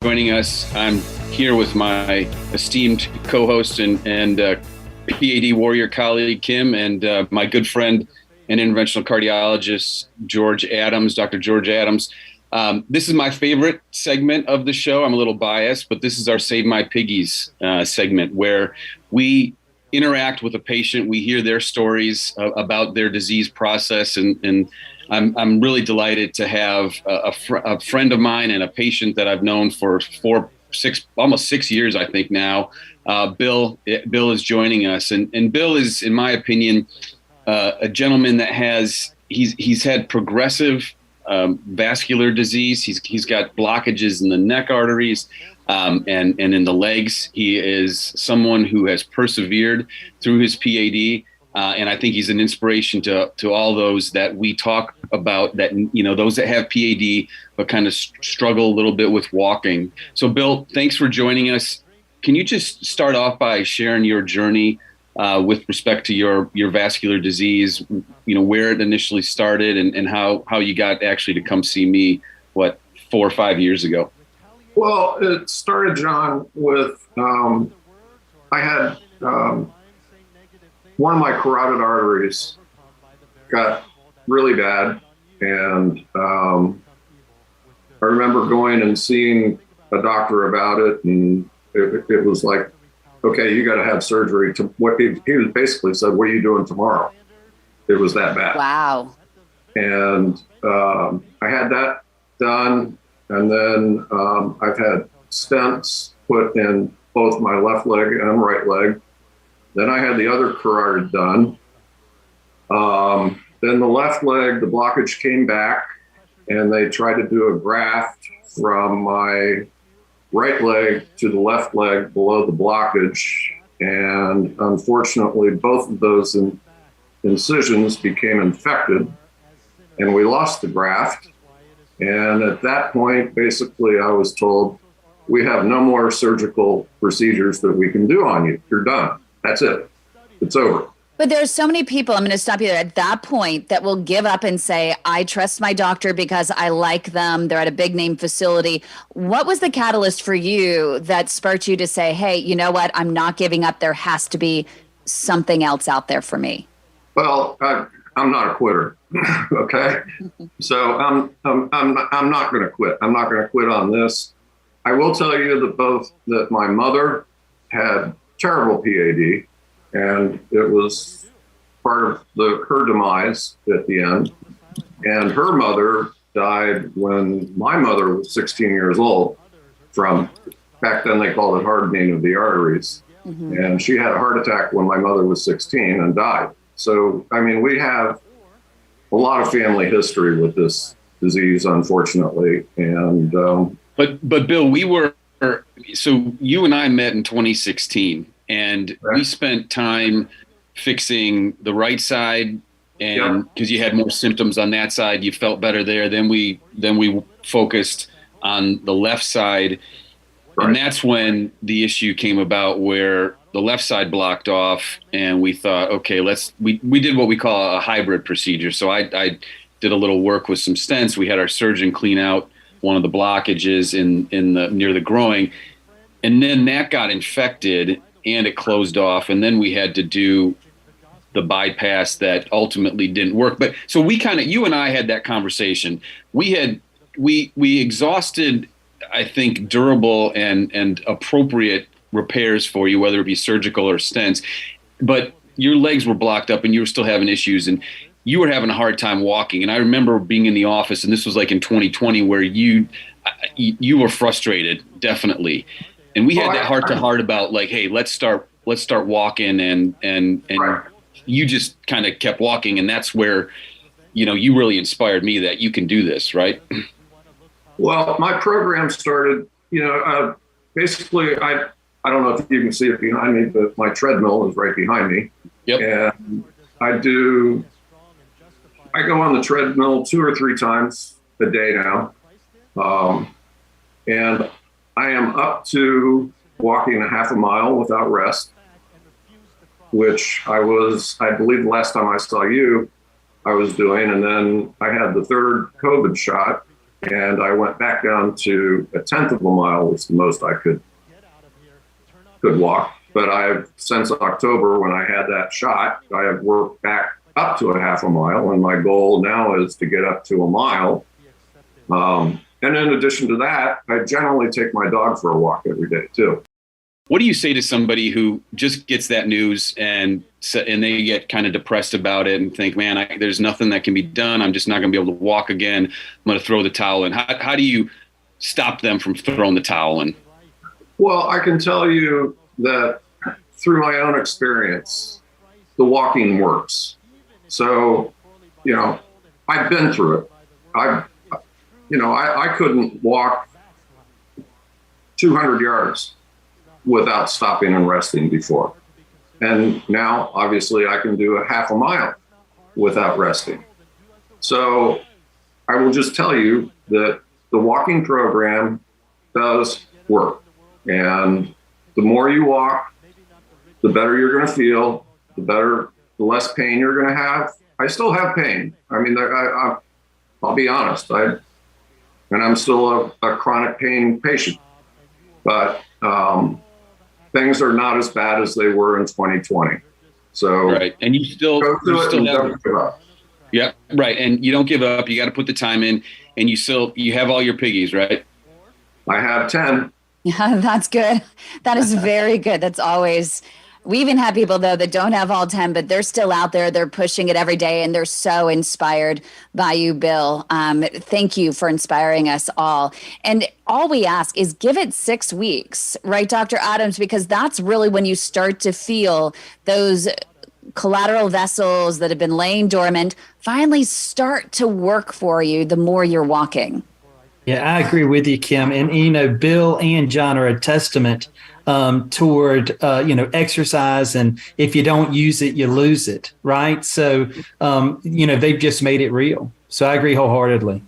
joining us. I'm here with my esteemed co-host and P.A.D. warrior colleague, Kim, and my good friend and interventional cardiologist, Dr. George Adams. This is my favorite segment of the show. I'm a little biased, but this is our Save My Piggies segment where we interact with a patient. We hear their stories about their disease process, and I'm really delighted to have a friend of mine and a patient that I've known for almost 6 years, I think now. Bill is joining us, and Bill is, in my opinion, a gentleman that he's had progressive vascular disease. He's got blockages in the neck arteries and in the legs. He is someone who has persevered through his P.A.D. And I think he's an inspiration to all those that we talk about, that, those that have P.A.D. but kind of struggle a little bit with walking. So, Bill, thanks for joining us. Can you just start off by sharing your journey with respect to your vascular disease, where it initially started and how you got actually to come see me, 4 or 5 years ago? Well, it started, John, with I had one of my carotid arteries got really bad, and I remember going and seeing a doctor about it, and it was like, okay, you got to have surgery. What he basically said, what are you doing tomorrow? It was that bad. Wow. And I had that done, and then I've had stents put in both my left leg and right leg. Then I had the other carotid done. Then the left leg, the blockage came back, and they tried to do a graft from my right leg to the left leg below the blockage. And unfortunately, both of those incisions became infected, and we lost the graft. And at that point, basically, I was told, we have no more surgical procedures that we can do on you. You're done. That's it. It's over. But there's so many people, I'm going to stop you there, at that point that will give up and say, I trust my doctor because I like them. They're at a big name facility. What was the catalyst for you that sparked you to say, hey, you know what? I'm not giving up. There has to be something else out there for me. Well, I'm not a quitter. Okay. So I'm not going to quit. I'm not going to quit on this. I will tell you that my mother had terrible P.A.D., and it was part of her demise at the end. And her mother died when my mother was 16 years old from, back then they called it hardening of the arteries. Mm-hmm. And she had a heart attack when my mother was 16 and died. So, I mean, we have a lot of family history with this disease, unfortunately. And But Bill, so you and I met in 2016, and we spent time fixing the right side, and because you had more symptoms on that side, you felt better there. Then we focused on the left side, and that's when the issue came about where the left side blocked off, and we thought, okay, we did what we call a hybrid procedure. So I did a little work with some stents. We had our surgeon clean out one of the blockages near the groin, and then that got infected and it closed off, and then we had to do the bypass that ultimately didn't work. But so you and I had that conversation. We exhausted, I think, durable and appropriate repairs for you, whether it be surgical or stents, but your legs were blocked up and you were still having issues, and you were having a hard time walking. And I remember being in the office, and this was like in 2020, where you were frustrated, definitely. And we had that heart to heart about like, hey, let's start walking, and you just kind of kept walking, and that's where, you really inspired me that you can do this, right? Well, my program started, basically, I don't know if you can see it behind me, but my treadmill is right behind me. Yep. And I go on the treadmill 2 or 3 times a day now. And I am up to walking a half a mile without rest, which I believe the last time I saw you, I was doing. And then I had the third COVID shot, and I went back down to a tenth of a mile was the most I could walk. But I've since October, when I had that shot, I have worked back up to a half a mile, and my goal now is to get up to a mile. And in addition to that, I generally take my dog for a walk every day too. What do you say to somebody who just gets that news and they get kind of depressed about it and think, man, there's nothing that can be done. I'm just not going to be able to walk again. I'm going to throw the towel in. How do you stop them from throwing the towel in? Well, I can tell you that through my own experience, the walking works. So, I've been through it. I couldn't walk 200 yards without stopping and resting before. And now, obviously, I can do a half a mile without resting. So I will just tell you that the walking program does work. And the more you walk, the better you're going to feel, the less pain you're going to have. I still have pain. I mean, I'll be honest. And I'm still a chronic pain patient. But things are not as bad as they were in 2020. So right, and you still go through it and don't give up. Yeah, right, and you don't give up. You got to put the time in, and you have all your piggies, right? I have 10. Yeah, that's good. That is very good. That's always. We even have people, though, that don't have all 10, but they're still out there. They're pushing it every day, and they're so inspired by you, Bill. Thank you for inspiring us all. And all we ask is give it 6 weeks, right, Dr. Adams? Because that's really when you start to feel those collateral vessels that have been laying dormant finally start to work for you the more you're walking. Yeah, I agree with you, Kim. And, Bill and John are a testament toward, exercise. And if you don't use it, you lose it. Right. So, they've just made it real. So I agree wholeheartedly.